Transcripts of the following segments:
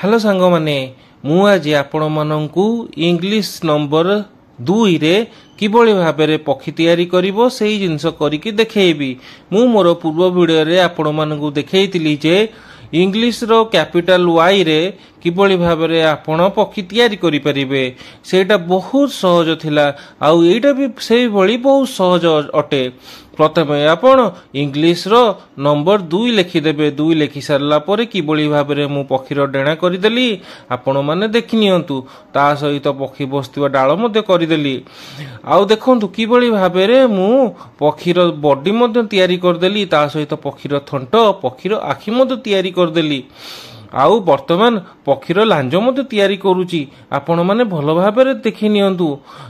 Hello सांग माने मु आज आपण माननकु इंग्लिश नंबर 2 रे किबोली भाबरे पक्षी तयारी करिवो सेही जिंस करिकि देखेबी। मु मोर पूर्व वीडियो रे आपण माननकु देखैतिली जे इंग्लिश रो कैपिटल वाई रे किबोली भाबरे आपण पक्षी तयारी करि परिबे। सेटा बहुत सहज थिला आउ एटा भी सेही भली बहुत सहज अटे। प्रथमे आपण इंग्लिश रो नंबर 2 लिखि देबे। 2 लिखि सारला परे किबोली भाबरे मु पक्षी रो डेणा करि देली आपण माने देखि नियंतु। ता सहित पक्षी बसतिबा डाळ मध्ये करि देली। आउ देखंतु किबोली भाबरे मु पक्षी रो बॉडी मध्ये तयारी कर देली। ता सहित पक्षी रो थंट पक्षी रो आखि मध्ये तयारी कर देली। आउ वर्तमान पक्षीर लांज मते तयारी करूची। आपण माने भलो भाबरे देखि नियंतु।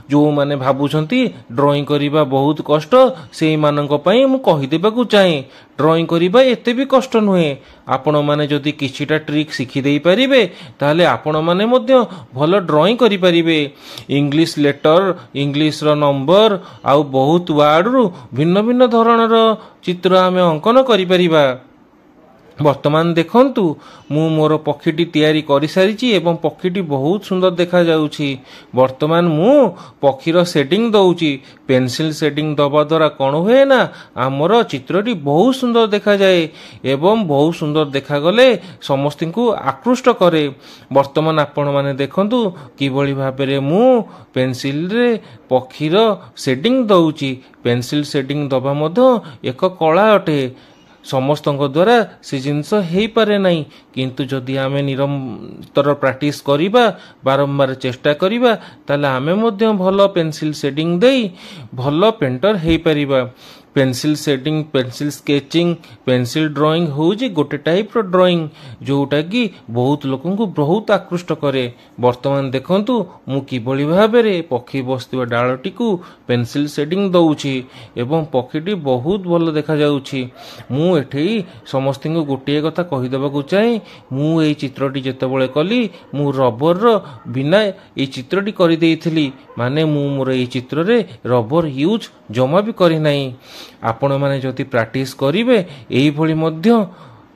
जो माने भाबुछंती ड्राइंग करिबा बहुत कष्ट सेही माननक पई मु कहि देबाकू चाहे ड्राइंग करिबा एते भी कष्ट नुहे। आपण माने जदि किछिटा ट्रिक सिखि देई परिबे ताले आपण माने मध्य भलो ड्राइंग करि परिबे। इंग्लिश लेटर इंग्लिश रो नंबर आउ बहुत वर्ड रु भिन्न भिन्न धरणर चित्र आमे अंकन करि परिबा। वर्तमान देखंतु मु मोर पक्षीटी तयारी करि सारिची एवं पक्षीटी बहुत सुंदर देखा जाउची। वर्तमान मु पक्षीर शेडिंग दउची। पेंसिल शेडिंग दबा द्वारा कोन होए ना हमर चित्रटी बहुत सुंदर देखा जाए एवं बहुत सुंदर देखा गले समस्तिंकु आकृष्ट करे। वर्तमान आपण माने देखंतु किबोली भाबरे मु पेंसिल रे पक्षीर शेडिंग दउची। पेंसिल शेडिंग दबा मधो एक कला अटे। समस्तଙ୍କ द्वारा से जिनस हेई पारे नाही किंतु जदि आमे निरंतर प्रैक्टिस करिबा बारंबार चेष्टा करिबा ताले आमे मध्य भलो पेंसिल शेडिंग देई भलो पेंटर हेई परिबा। Pencil shading pencil sketching pencil drawing होउजी गोटे टाइप रो ड्राइंग जोटा कि बहुत लोकन को बहुत आकृष्ट करे। वर्तमान देखंतु मु किबोली भाबरे पक्षी बसतिबा डाळटी को पेंसिल शेडिंग दउची एवं पक्षीटी बहुत भलो देखा जाउची। मु एठी समस्त को गोटे कथा कहि देबाकू चाहे मु एई चित्रटी जेतेबेले कली मु रबर रो बिना एई चित्रटी करि देइथिली। माने मु मोर एई चित्र रे रबर यूज जमा भी करि नाही। आपण माने जति प्रैक्टिस करिवे एई भली मध्य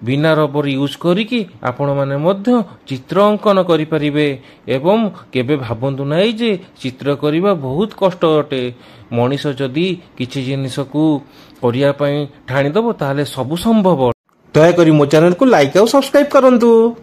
बिना रबर यूज करिकी आपण माने मध्य चित्र अंकन करि परिबे एवं केबे भाबंतु नाही जे चित्र करिबा बहुत कष्ट अटे। मनीष जदि किछि जिनिस को करिया पई ठाणी दबो ताले सब संभव। दया करी मो चैनल को लाइक और सब्सक्राइब करंतु।